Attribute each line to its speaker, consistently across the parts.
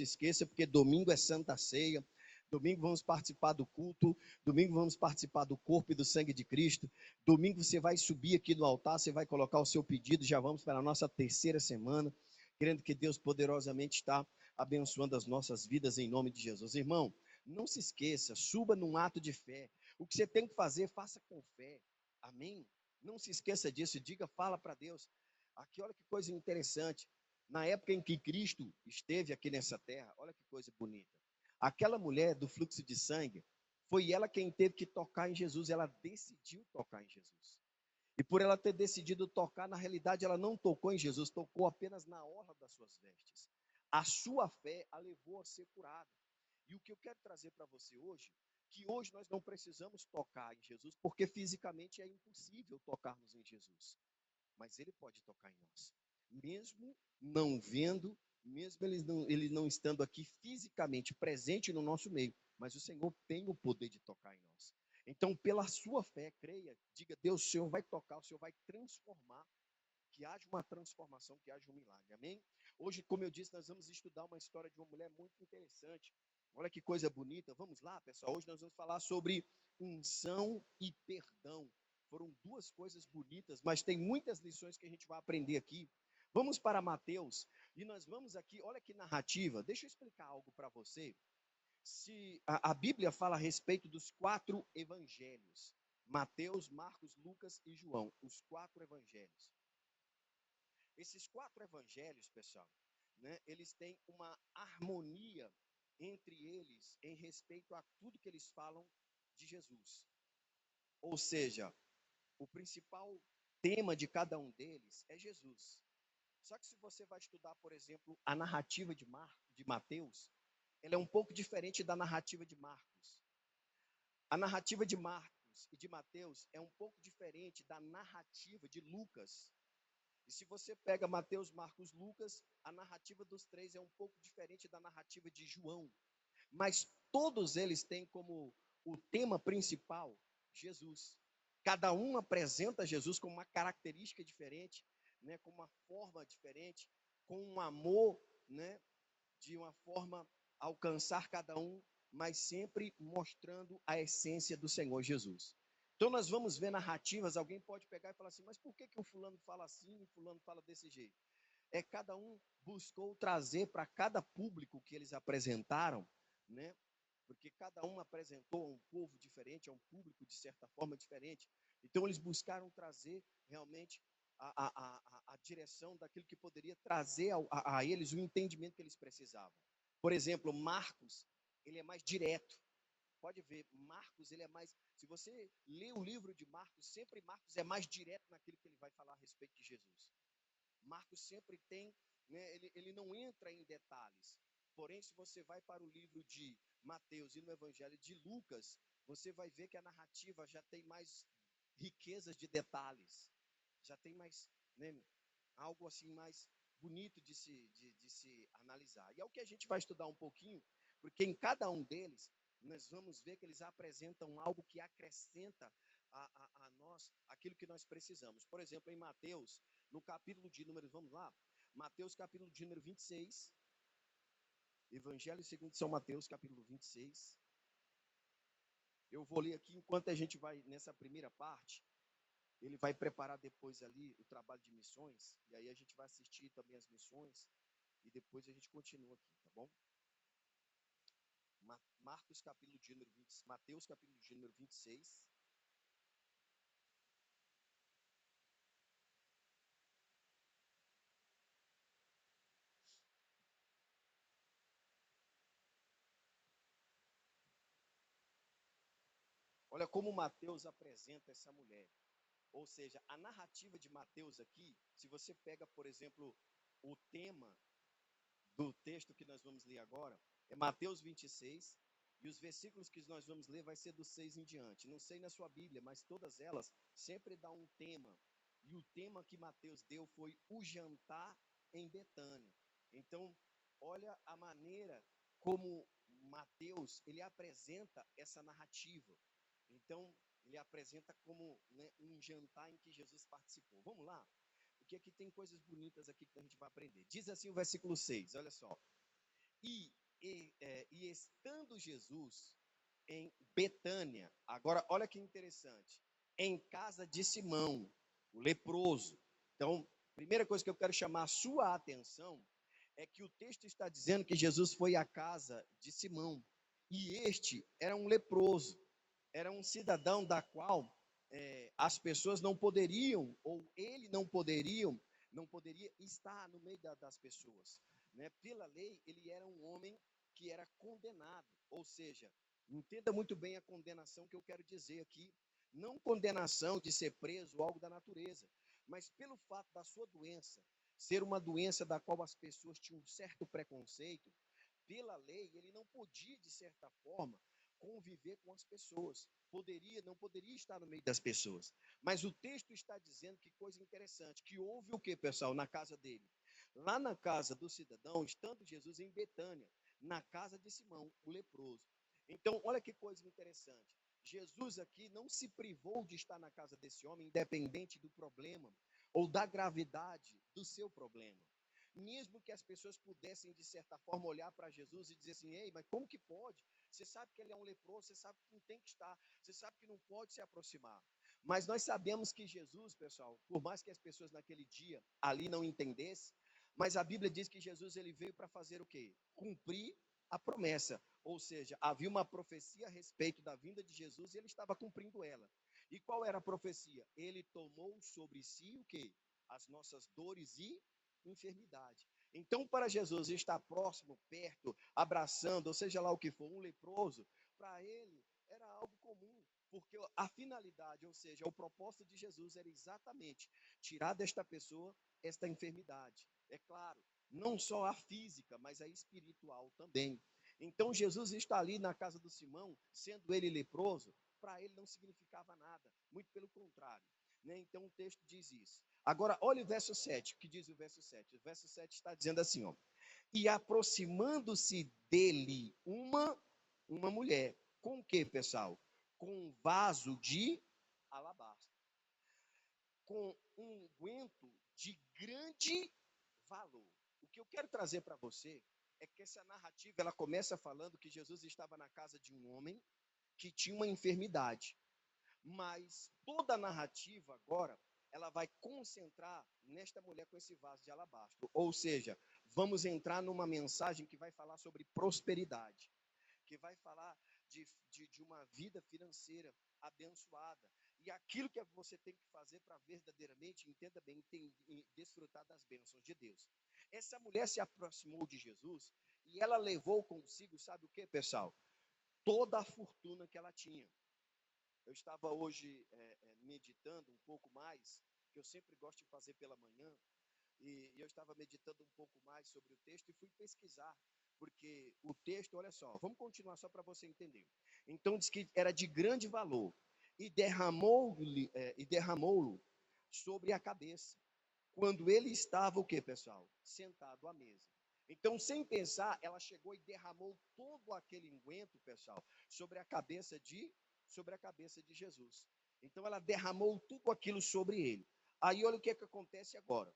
Speaker 1: se esqueça, porque domingo é Santa Ceia. Domingo vamos participar do culto. Domingo vamos participar do corpo e do sangue de Cristo. Domingo você vai subir aqui no altar, você vai colocar o seu pedido. Já vamos para a nossa terceira semana, querendo que Deus poderosamente está abençoando as nossas vidas em nome de Jesus. Irmão, não se esqueça, suba num ato de fé. O que você tem que fazer, faça com fé. Amém? Não se esqueça disso, diga, fala para Deus. Aqui, olha que coisa interessante. Na época em que Cristo esteve aqui nessa terra, olha que coisa bonita. Aquela mulher do fluxo de sangue, foi ela quem teve que tocar em Jesus, ela decidiu tocar em Jesus. E por ela ter decidido tocar, na realidade ela não tocou em Jesus, tocou apenas na orla das suas vestes. A sua fé a levou a ser curada. E o que eu quero trazer para você hoje, que hoje nós não precisamos tocar em Jesus, porque fisicamente é impossível tocarmos em Jesus. Mas Ele pode tocar em nós. Mesmo não vendo, mesmo ele não estando aqui fisicamente presente no nosso meio, mas o Senhor tem o poder de tocar em nós. Então, pela sua fé, creia, diga, Deus, o Senhor vai tocar, o Senhor vai transformar, que haja uma transformação, que haja um milagre, amém? Hoje, como eu disse, nós vamos estudar uma história de uma mulher muito interessante. Olha que coisa bonita, vamos lá, pessoal. Hoje nós vamos falar sobre unção e perdão. Foram duas coisas bonitas, mas tem muitas lições que a gente vai aprender aqui. Vamos para Mateus, e nós vamos aqui, olha que narrativa, deixa eu explicar algo para você. Se a Bíblia fala a respeito dos 4 evangelhos, Mateus, Marcos, Lucas e João, os 4 evangelhos. Esses 4 evangelhos, pessoal, né, eles têm uma harmonia entre eles em respeito a tudo que eles falam de Jesus. Ou seja, o principal tema de cada um deles é Jesus. Só que se você vai estudar, por exemplo, a narrativa de Mateus, ela é um pouco diferente da narrativa de Marcos. A narrativa de Marcos e de Mateus é um pouco diferente da narrativa de Lucas. E se você pega Mateus, Marcos, Lucas, a narrativa dos 3 é um pouco diferente da narrativa de João. Mas todos eles têm como o tema principal Jesus. Cada um apresenta Jesus com uma característica diferente, né, com uma forma diferente, com um amor, né, de uma forma a alcançar cada um, mas sempre mostrando a essência do Senhor Jesus. Então nós vamos ver narrativas, alguém pode pegar e falar assim, mas por que o fulano fala assim e o fulano fala desse jeito? Cada um buscou trazer para cada público que eles apresentaram, né? Porque cada um apresentou a um povo diferente, a um público de certa forma diferente. Então eles buscaram trazer realmente a direção daquilo que poderia trazer a eles o entendimento que eles precisavam. Por exemplo, Marcos, ele é mais direto. Pode ver, Marcos, ele é mais. Se você lê o livro de Marcos, sempre Marcos é mais direto naquilo que ele vai falar a respeito de Jesus. Marcos sempre tem, né, ele não entra em detalhes. Porém, se você vai para o livro de Mateus e no Evangelho de Lucas, você vai ver que a narrativa já tem mais riquezas de detalhes, já tem mais, né, algo assim mais bonito de se analisar. E é o que a gente vai estudar um pouquinho, porque em cada um deles, nós vamos ver que eles apresentam algo que acrescenta a nós aquilo que nós precisamos. Por exemplo, em Mateus, no capítulo de número, vamos lá, Mateus capítulo de número 26, Evangelho segundo São Mateus, capítulo 26. Eu vou ler aqui enquanto a gente vai nessa primeira parte. Ele vai preparar depois ali o trabalho de missões, e aí a gente vai assistir também as missões, e depois a gente continua aqui, tá bom? Marcos capítulo de número 20, Mateus capítulo de número 26. Olha como Mateus apresenta essa mulher. Ou seja, a narrativa de Mateus aqui, se você pega, por exemplo, o tema do texto que nós vamos ler agora, é Mateus 26, e os versículos que nós vamos ler vai ser do 6 em diante. Não sei na sua Bíblia, mas todas elas sempre dão um tema. E o tema que Mateus deu foi o jantar em Betânia. Então, olha a maneira como Mateus, ele apresenta essa narrativa. Então, ele apresenta como, né, um jantar em que Jesus participou. Vamos lá? Porque aqui tem coisas bonitas aqui que a gente vai aprender. Diz assim o versículo 6, olha só. E estando Jesus em Betânia, agora olha que interessante, em casa de Simão, o leproso. Então, primeira coisa que eu quero chamar a sua atenção é que o texto está dizendo que Jesus foi à casa de Simão, e este era um leproso, era um cidadão da qual as pessoas não poderiam, ou ele não poderia estar no meio das pessoas, né? Pela lei, ele era um homem que era condenado, ou seja, entenda muito bem a condenação que eu quero dizer aqui, não condenação de ser preso ou algo da natureza, mas pelo fato da sua doença ser uma doença da qual as pessoas tinham um certo preconceito, pela lei, ele não podia, de certa forma, conviver com as pessoas. Não poderia estar no meio das pessoas. Mas o texto está dizendo que coisa interessante, que houve o que, pessoal, na casa dele? Lá na casa do cidadão, estando Jesus em Betânia, na casa de Simão, o leproso. Então, olha que coisa interessante. Jesus aqui não se privou de estar na casa desse homem, independente do problema ou da gravidade do seu problema. Mesmo que as pessoas pudessem, de certa forma, olhar para Jesus e dizer assim: ei, mas como que pode? Você sabe que ele é um leproso, você sabe que não tem que estar, você sabe que não pode se aproximar. Mas nós sabemos que Jesus, pessoal, por mais que as pessoas naquele dia ali não entendessem, mas a Bíblia diz que Jesus ele veio para fazer o quê? Cumprir a promessa. Ou seja, havia uma profecia a respeito da vinda de Jesus e ele estava cumprindo ela. E qual era a profecia? Ele tomou sobre si o quê? As nossas dores e enfermidade. Então, para Jesus estar próximo, perto, abraçando, ou seja lá o que for, um leproso, para ele era algo comum, porque a finalidade, ou seja, o propósito de Jesus era exatamente tirar desta pessoa esta enfermidade. É claro, não só a física, mas a espiritual também. Então, Jesus está ali na casa do Simão, sendo ele leproso, para ele não significava nada, muito pelo contrário. Né? Então, o texto diz isso. Agora, olha o verso 7, o que diz o verso 7? O verso 7 está dizendo assim, ó. E aproximando-se dele uma mulher. Com o que, pessoal? Com um vaso de alabastro. Com um unguento de grande valor. O que eu quero trazer para você é que essa narrativa, ela começa falando que Jesus estava na casa de um homem que tinha uma enfermidade. Mas toda a narrativa agora, ela vai concentrar nesta mulher com esse vaso de alabastro. Ou seja, vamos entrar numa mensagem que vai falar sobre prosperidade, que vai falar de uma vida financeira abençoada. E aquilo que você tem que fazer para verdadeiramente, entenda bem, desfrutar das bênçãos de Deus. Essa mulher se aproximou de Jesus e ela levou consigo, sabe o que, pessoal? Toda a fortuna que ela tinha. Eu estava hoje meditando um pouco mais, que eu sempre gosto de fazer pela manhã, e eu estava meditando um pouco mais sobre o texto e fui pesquisar, porque o texto, olha só, vamos continuar só para você entender. Então diz que era de grande valor e derramou-lo sobre a cabeça, quando ele estava o que, pessoal? Sentado à mesa. Então, sem pensar, ela chegou e derramou todo aquele unguento, pessoal, sobre a cabeça de Jesus. Então, ela derramou tudo aquilo sobre ele. Aí, olha o que é que acontece agora.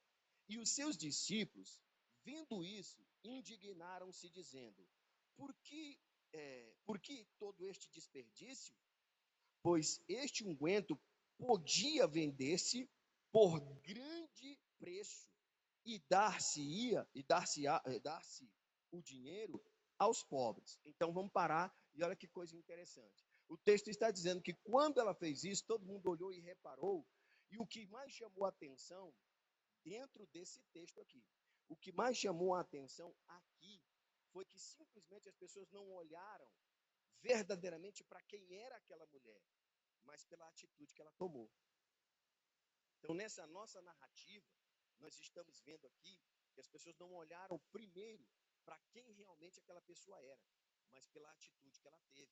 Speaker 1: E os seus discípulos, vendo isso, indignaram-se, dizendo: por que todo este desperdício? Pois este unguento podia vender-se por grande preço e dar-se o dinheiro aos pobres. Então vamos parar e olha que coisa interessante. O texto está dizendo que quando ela fez isso, todo mundo olhou e reparou, e o que mais chamou a atenção dentro desse texto aqui, o que mais chamou a atenção aqui foi que simplesmente as pessoas não olharam verdadeiramente para quem era aquela mulher, mas pela atitude que ela tomou. Então, nessa nossa narrativa, nós estamos vendo aqui que as pessoas não olharam primeiro para quem realmente aquela pessoa era, mas pela atitude que ela teve.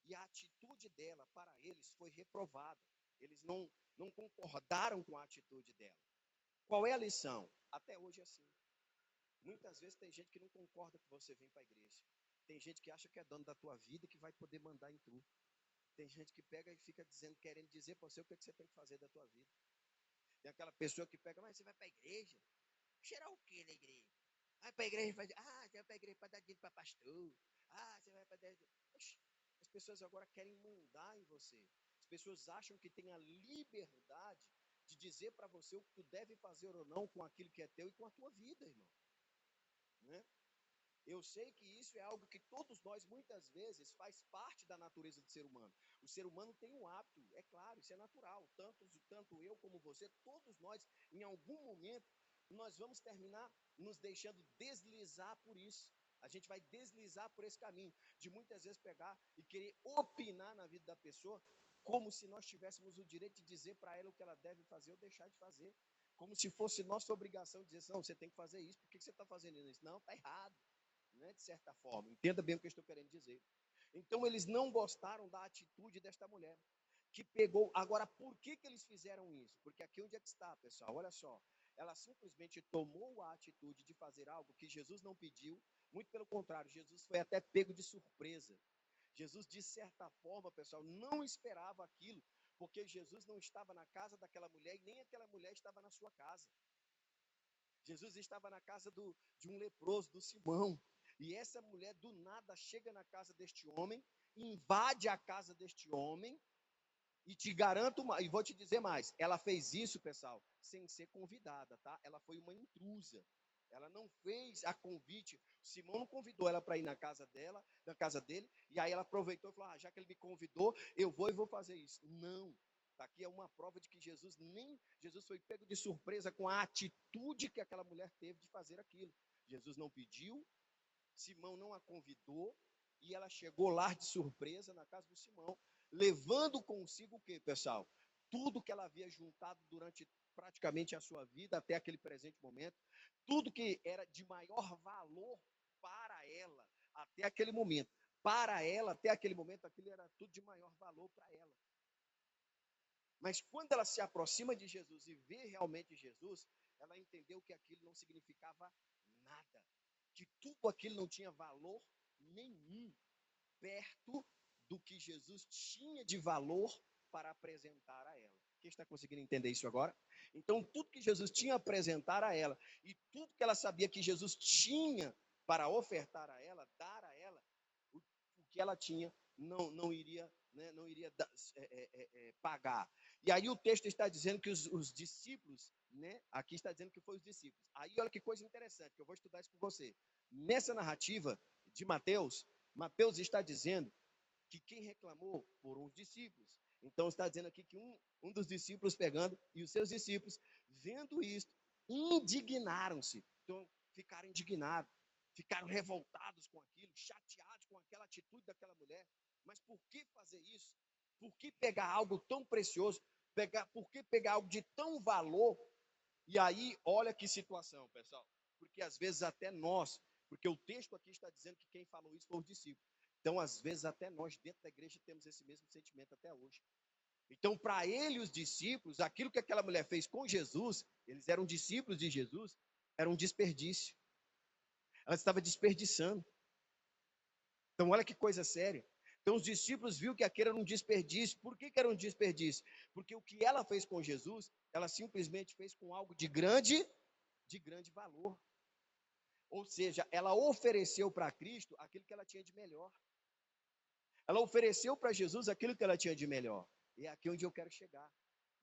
Speaker 1: E a atitude dela, para eles, foi reprovada. Eles não concordaram com a atitude dela. Qual é a lição? Até hoje é assim. Muitas vezes tem gente que não concorda que você vem para a igreja. Tem gente que acha que é dono da tua vida e que vai poder mandar em tu. Tem gente que pega e fica dizendo, querendo dizer para você o que você tem que fazer da tua vida. Tem aquela pessoa que pega, mas você vai para a igreja? Cheirar o quê na igreja? Vai para a igreja, você vai para a igreja para dar dinheiro para pastor. Você vai para dar... As pessoas agora querem mandar em você. As pessoas acham que tem a liberdade de dizer para você o que tu deve fazer ou não com aquilo que é teu e com a tua vida, irmão. Né? Eu sei que isso é algo que todos nós, muitas vezes, faz parte da natureza do ser humano. O ser humano tem um hábito, é claro, isso é natural. Tanto eu como você, todos nós, em algum momento, nós vamos terminar nos deixando deslizar por isso. A gente vai deslizar por esse caminho, de muitas vezes pegar e querer opinar na vida da pessoa, como se nós tivéssemos o direito de dizer para ela o que ela deve fazer ou deixar de fazer. Como se fosse nossa obrigação dizer assim, não, você tem que fazer isso, por que você está fazendo isso? Não, está errado. Né, de certa forma. Entenda bem o que eu estou querendo dizer. Então, eles não gostaram da atitude desta mulher, que pegou... Agora, por que eles fizeram isso? Porque aqui onde é que está, pessoal? Olha só. Ela simplesmente tomou a atitude de fazer algo que Jesus não pediu. Muito pelo contrário, Jesus foi até pego de surpresa. Jesus, de certa forma, pessoal, não esperava aquilo, porque Jesus não estava na casa daquela mulher e nem aquela mulher estava na sua casa. Jesus estava na casa de um leproso, do Simão. E essa mulher do nada chega na casa deste homem, invade a casa deste homem, e te garanto, e vou te dizer mais, ela fez isso, pessoal, sem ser convidada, tá? Ela foi uma intrusa. Ela não fez a convite. Simão não convidou ela para ir na casa dela, na casa dele, e aí ela aproveitou e falou: já que ele me convidou, eu vou e vou fazer isso. Não. Aqui é uma prova de que Jesus foi pego de surpresa com a atitude que aquela mulher teve de fazer aquilo. Jesus não pediu, Simão não a convidou, e ela chegou lá de surpresa na casa do Simão, levando consigo o quê, pessoal? Tudo que ela havia juntado durante praticamente a sua vida até aquele presente momento, tudo que era de maior valor para ela até aquele momento. Para ela, até aquele momento, aquilo era tudo de maior valor para ela. Mas quando ela se aproxima de Jesus e vê realmente Jesus, ela entendeu que aquilo não significava nada, que tudo aquilo não tinha valor nenhum perto do que Jesus tinha de valor para apresentar a ela. Quem está conseguindo entender isso agora? Então, tudo que Jesus tinha a apresentar a ela e tudo que ela sabia que Jesus tinha para ofertar a ela, dar a ela, o que ela tinha não iria, né, não iria pagar. E aí o texto está dizendo que os discípulos, né, aqui está dizendo que foi os discípulos. Aí olha que coisa interessante, que eu vou estudar isso com você. Nessa narrativa de Mateus, Mateus está dizendo que quem reclamou foram os discípulos. Então está dizendo aqui que um dos discípulos pegando, e os seus discípulos, vendo isto, indignaram-se. Então ficaram indignados, ficaram revoltados com aquilo, chateados com aquela atitude daquela mulher. Mas por que fazer isso? Por que pegar algo tão precioso? Por que pegar algo de tão valor? E aí, olha que situação, pessoal. Porque às vezes até nós, porque o texto aqui está dizendo que quem falou isso foi os discípulos. Então, às vezes, até nós, dentro da igreja, temos esse mesmo sentimento até hoje. Então, para ele, os discípulos, aquilo que aquela mulher fez com Jesus, eles eram discípulos de Jesus, era um desperdício. Ela estava desperdiçando. Então, olha que coisa séria. Então, os discípulos viram que aquilo era um desperdício. Por que era um desperdício? Porque o que ela fez com Jesus, ela simplesmente fez com algo de grande valor. Ou seja, ela ofereceu para Cristo aquilo que ela tinha de melhor. Ela ofereceu para Jesus aquilo que ela tinha de melhor. E é aqui onde eu quero chegar.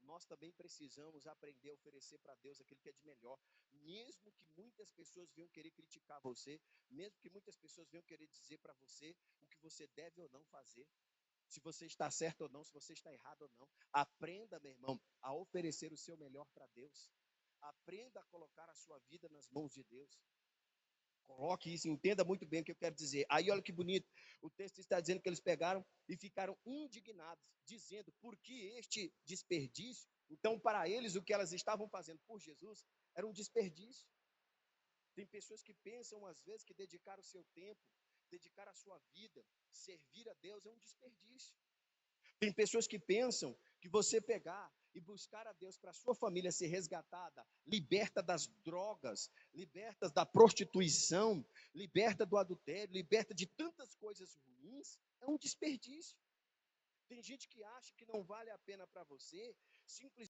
Speaker 1: Nós também precisamos aprender a oferecer para Deus aquilo que é de melhor. Mesmo que muitas pessoas venham querer criticar você, mesmo que muitas pessoas venham querer dizer para você o que você deve ou não fazer, se você está certo ou não, se você está errado ou não. Aprenda, meu irmão, a oferecer o seu melhor para Deus. Aprenda a colocar a sua vida nas mãos de Deus. Coloque isso, entenda muito bem o que eu quero dizer. Aí olha que bonito, o texto está dizendo que eles pegaram e ficaram indignados, dizendo, por que este desperdício? Então, para eles, o que elas estavam fazendo por Jesus era um desperdício. Tem pessoas que pensam, às vezes, que dedicar o seu tempo, dedicar a sua vida, servir a Deus é um desperdício. Tem pessoas que pensam que você pegar e buscar a Deus para a sua família ser resgatada, liberta das drogas, liberta da prostituição, liberta do adultério, liberta de tantas coisas ruins, é um desperdício. Tem gente que acha que não vale a pena para você simplesmente